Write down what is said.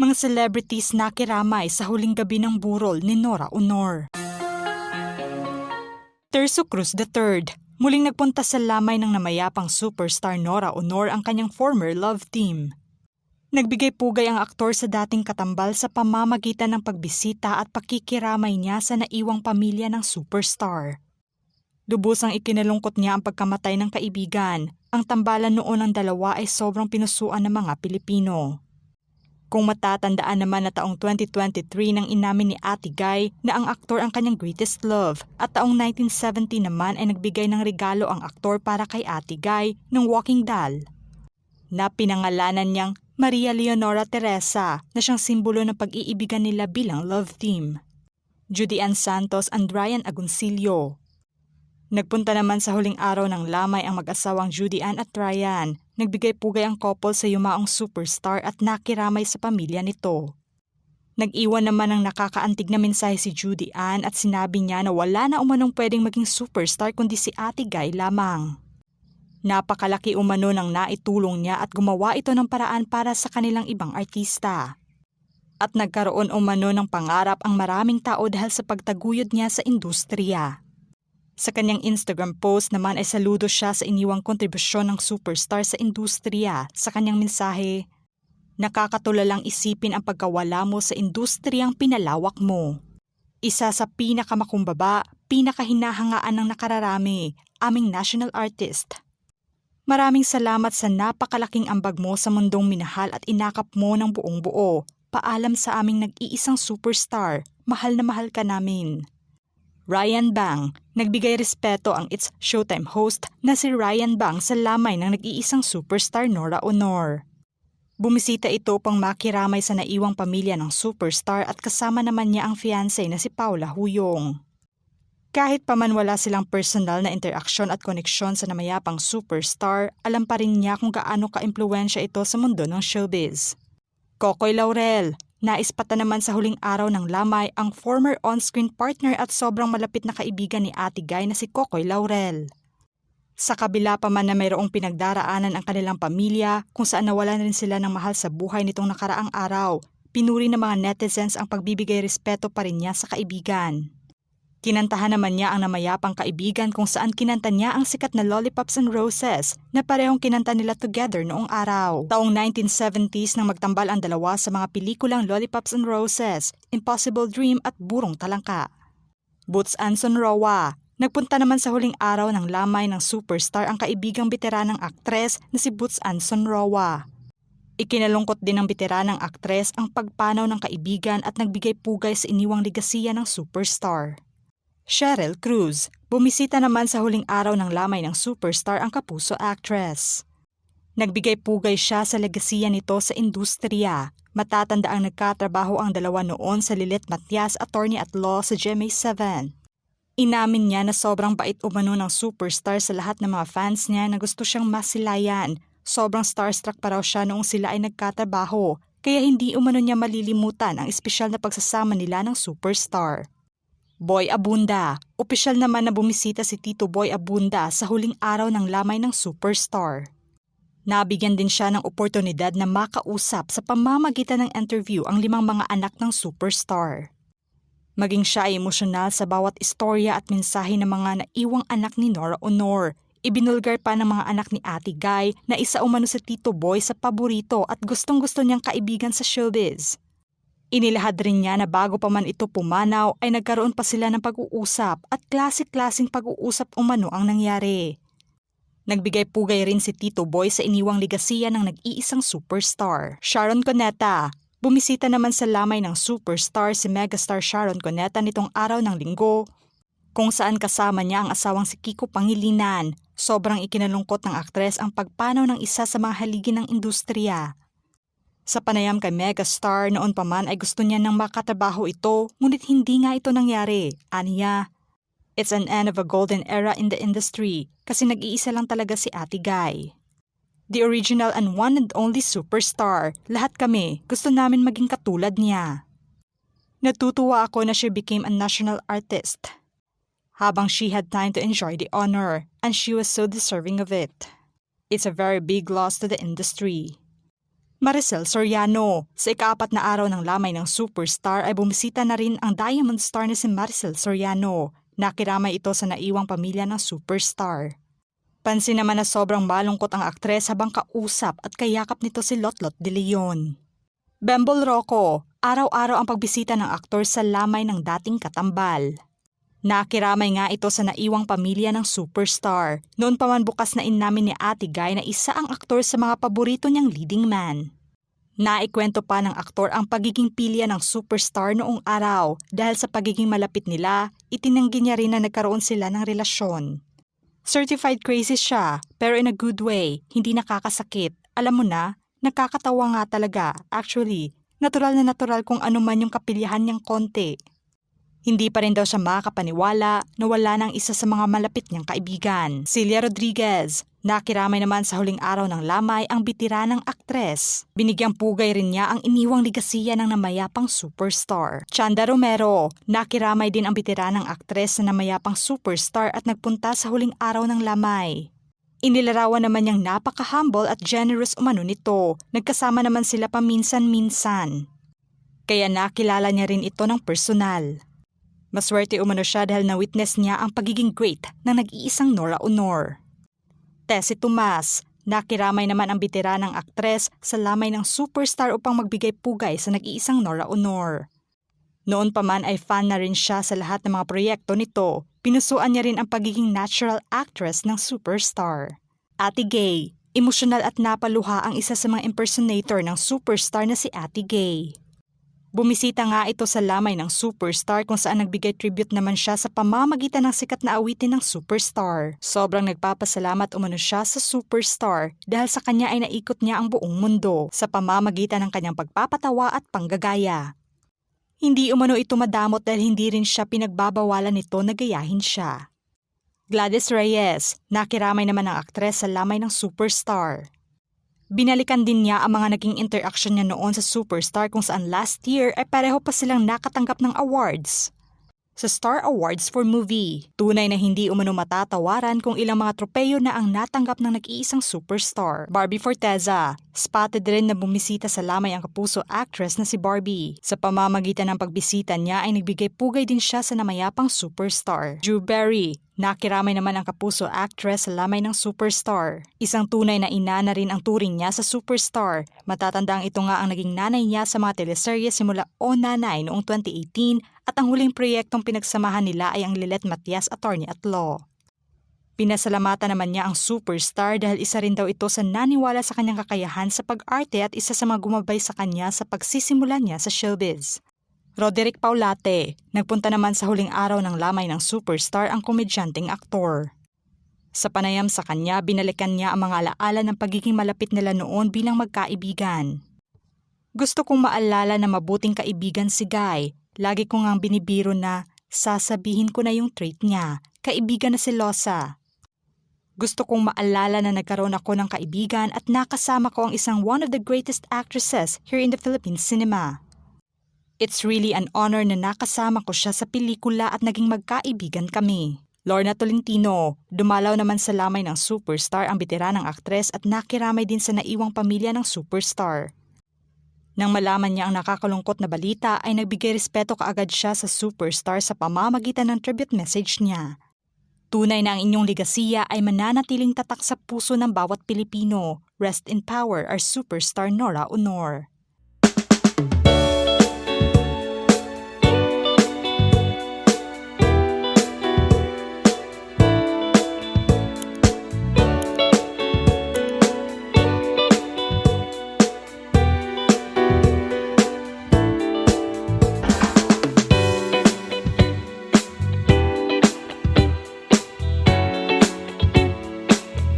Mga celebrities nakiramay sa huling gabi ng burol ni Nora Aunor. Terzo Cruz III, muling nagpunta sa lamay ng namayapang superstar Nora Aunor ang kanyang former love team. Nagbigay pugay ang aktor sa dating katambal sa pamamagitan ng pagbisita at pakikiramay niya sa naiwang pamilya ng superstar. Lubusang ikinalungkot niya ang pagkamatay ng kaibigan. Ang tambalan noon ng dalawa ay sobrang pinusuan ng mga Pilipino. Kung matatandaan naman na taong 2023 nang inamin ni Ate Guy na ang aktor ang kanyang greatest love at taong 1970 naman ay nagbigay ng regalo ang aktor para kay Ate Guy ng walking doll na pinangalanan niyang Maria Leonora Teresa na siyang simbolo ng pag-iibigan nila bilang love team. Judy Ann Santos and Ryan Agoncillo. Nagpunta naman sa huling araw ng lamay ang mag-asawang Judy Ann at Ryan. Nagbigay pugay ang couple sa yumaong superstar at nakiramay sa pamilya nito. Nag-iwan naman ng nakakaantig na mensahe si Judy Ann at sinabi niya na wala na umanong pwedeng maging superstar kundi si Ate Guy lamang. Napakalaki umano ng naitulong niya at gumawa ito ng paraan para sa kanilang ibang artista. At nagkaroon umano ng pangarap ang maraming tao dahil sa pagtaguyod niya sa industriya. Sa kanyang Instagram post naman ay saludo siya sa iniwang kontribusyon ng superstar sa industriya. Sa kanyang mensahe, nakakatulalang isipin ang pagkawala mo sa industriyang pinalawak mo. Isa sa pinakamakumbaba, pinakahinahangaan ng nakararami, aming national artist. Maraming salamat sa napakalaking ambag mo sa mundong minahal at inakap mo ng buong buo. Paalam sa aming nag-iisang superstar, mahal na mahal ka namin. Ryan Bang, nagbigay respeto ang It's Showtime host na si Ryan Bang sa lamay ng nag-iisang superstar Nora Aunor. Bumisita ito pang makiramay sa naiwang pamilya ng superstar at kasama naman niya ang fiancé na si Paula Huyong. Kahit pa man wala silang personal na interaksyon at koneksyon sa namayapang superstar, alam pa rin niya kung gaano ka-impluwensya ito sa mundo ng showbiz. Kokoy Laurel, naispata naman sa huling araw ng lamay ang former on-screen partner at sobrang malapit na kaibigan ni Ate Guy na si Kokoy Laurel. Sa kabila pa man na mayroong pinagdaraanan ang kanilang pamilya kung saan nawalan rin sila ng mahal sa buhay nitong nakaraang araw, pinuri ng mga netizens ang pagbibigay respeto pa rin niya sa kaibigan. Kinantahan naman niya ang namayapang kaibigan kung saan kinanta niya ang sikat na Lollipops and Roses na parehong kinanta nila together noong araw. Taong 1970s nang magtambal ang dalawa sa mga pelikulang Lollipops and Roses, Impossible Dream at Burong Talangka. Boots Anson Roa, nagpunta naman sa huling araw ng lamay ng superstar ang kaibigang veteranang aktres na si Boots Anson Roa. Ikinalungkot din ng veteranang aktres ang pagpanaw ng kaibigan at nagbigay pugay sa iniwang ligasiya ng superstar. Cheryl Cruz, bumisita naman sa huling araw ng lamay ng superstar ang kapuso actress. Nagbigay pugay siya sa legasiya nito sa industriya. Matatanda ang nagkatrabaho ang dalawa noon sa Lilit Matias Attorney at Law sa GMA7. Inamin niya na sobrang bait umano ng superstar sa lahat ng mga fans niya na gusto siyang masilayan. Sobrang starstruck pa raw siya noong sila ay nagkatrabaho, kaya hindi umano niya malilimutan ang espesyal na pagsasama nila ng superstar. Boy Abunda, opisyal naman na bumisita si Tito Boy Abunda sa huling araw ng lamay ng superstar. Nabigyan din siya ng oportunidad na makausap sa pamamagitan ng interview ang 5 mga anak ng superstar. Maging siya ay emosyonal sa bawat istorya at mensahe ng mga naiwang anak ni Nora Aunor. Ibinulgar pa ng mga anak ni Ate Guy na isa umano si Tito Boy sa paborito at gustong-gusto niyang kaibigan sa showbiz. Inilahad rin niya na bago pa man ito pumanaw ay nagkaroon pa sila ng pag-uusap at klase-klaseng pag-uusap umano ang nangyari. Nagbigay pugay rin si Tito Boy sa iniwang ligasiya ng nag-iisang superstar. Sharon Cuneta, bumisita naman sa lamay ng superstar si megastar Sharon Cuneta nitong araw ng Linggo, kung saan kasama niya ang asawang si Kiko Pangilinan. Sobrang ikinalungkot ng aktres ang pagpanaw ng isa sa mga haligi ng industriya. Sa panayam kay megastar, noon pa man ay gusto niya nang makatrabaho ito, ngunit hindi nga ito nangyari. Aniya, it's an end of a golden era in the industry kasi nag-iisa lang talaga si Ate Guy. The original and one and only superstar, lahat kami gusto namin maging katulad niya. Natutuwa ako na she became a national artist, habang she had time to enjoy the honor and she was so deserving of it. It's a very big loss to the industry. Maricel Soriano. Sa ika-4 na araw ng lamay ng superstar ay bumisita na rin ang Diamond Star na si Maricel Soriano. Nakiramay ito sa naiwang pamilya ng superstar. Pansin naman na sobrang malungkot ang aktres habang kausap at kayakap nito si Lotlot de Leon. Bembol Rocco, araw-araw ang pagbisita ng aktor sa lamay ng dating katambal. Nakiramay nga ito sa naiwang pamilya ng superstar. Noon pa man bukas na inamin ni Ate Guy na isa ang aktor sa mga paborito niyang leading man. Naikwento pa ng aktor ang pagiging pilya ng superstar noong araw dahil sa pagiging malapit nila, itinanggi niya rin na nagkaroon sila ng relasyon. Certified crazy siya, pero in a good way, hindi nakakasakit. Alam mo na, nakakatawa nga talaga. Actually, natural na natural kung ano man yung kapilyahan niyang konti. Hindi pa rin daw siya makakapaniwala na wala ng isa sa mga malapit niyang kaibigan. Celia Rodriguez, nakiramay naman sa huling araw ng lamay ang bitiranang aktres. Binigyang pugay rin niya ang iniwang ligasiya ng namayapang superstar. Chanda Romero, nakiramay din ang bitiranang aktres na namayapang superstar at nagpunta sa huling araw ng lamay. Inilarawan naman niyang napaka-humble at generous umano nito. Nagkasama naman sila paminsan-minsan. Kaya nakilala niya rin ito ng personal. Maswerte umano siya dahil na-witness niya ang pagiging great ng nag-iisang Nora Aunor. Tessie Tomas, nakiramay naman ang bitiranang aktres sa lamay ng superstar upang magbigay pugay sa nag-iisang Nora Aunor. Noon pa man ay fan na rin siya sa lahat ng mga proyekto nito. Pinusuan niya rin ang pagiging natural actress ng superstar. Ate Gay, emosyonal at napaluha ang isa sa mga impersonator ng superstar na si Ate Gay. Bumisita nga ito sa lamay ng superstar kung saan nagbigay tribute naman siya sa pamamagitan ng sikat na awitin ng superstar. Sobrang nagpapasalamat umano siya sa superstar dahil sa kanya ay naikot niya ang buong mundo sa pamamagitan ng kanyang pagpapatawa at panggagaya. Hindi umano ito madamot dahil hindi rin siya pinagbabawalan nito na gayahin siya. Gladys Reyes, nakiramay naman ang aktres sa lamay ng superstar. Binalikan din niya ang mga naging interaction niya noon sa superstar kung saan last year ay pareho pa silang nakatanggap ng awards. Sa Star Awards for Movie, tunay na hindi umano matatawaran kung ilang mga tropeyo na ang natanggap ng nag-iisang superstar. Barbie Forteza, spotted rin na bumisita sa lamay ang kapuso actress na si Barbie. Sa pamamagitan ng pagbisita niya ay nagbigay pugay din siya sa namayapang superstar. Drew Barry, nakiramay naman ang kapuso actress sa lamay ng superstar. Isang tunay na ina na rin ang turing niya sa superstar. Matatandang ito nga ang naging nanay niya sa mga teleserye simula O Nanay noong 2018 at ang huling proyektong pinagsamahan nila ay ang Lilet Matias Attorney at Law. Pinasalamatan naman niya ang superstar dahil isa rin daw ito sa naniwala sa kanyang kakayahan sa pag-arte at isa sa mga gumabay sa kanya sa pagsisimula niya sa showbiz. Roderick Paulate, nagpunta naman sa huling araw ng lamay ng superstar ang komedyanteng aktor. Sa panayam sa kanya, binalikan niya ang mga alaala ng pagiging malapit nila noon bilang magkaibigan. Gusto kong maalala na mabuting kaibigan si Guy. Lagi ko ngang binibiro na sasabihin ko na yung trait niya, kaibigan na selosa. Gusto kong maalala na nagkaroon ako ng kaibigan at nakasama ko ang isang one of the greatest actresses here in the Philippine cinema. It's really an honor na nakasama ko siya sa pelikula at naging magkaibigan kami. Lorna Tolentino, dumalaw naman sa lamay ng superstar ang bitiranang aktres at nakiramay din sa naiwang pamilya ng superstar. Nang malaman niya ang nakakalungkot na balita ay nagbigay respeto kaagad siya sa superstar sa pamamagitan ng tribute message niya. Tunay na ang inyong ligasiya ay mananatiling tatak sa puso ng bawat Pilipino. Rest in power our superstar Nora Aunor.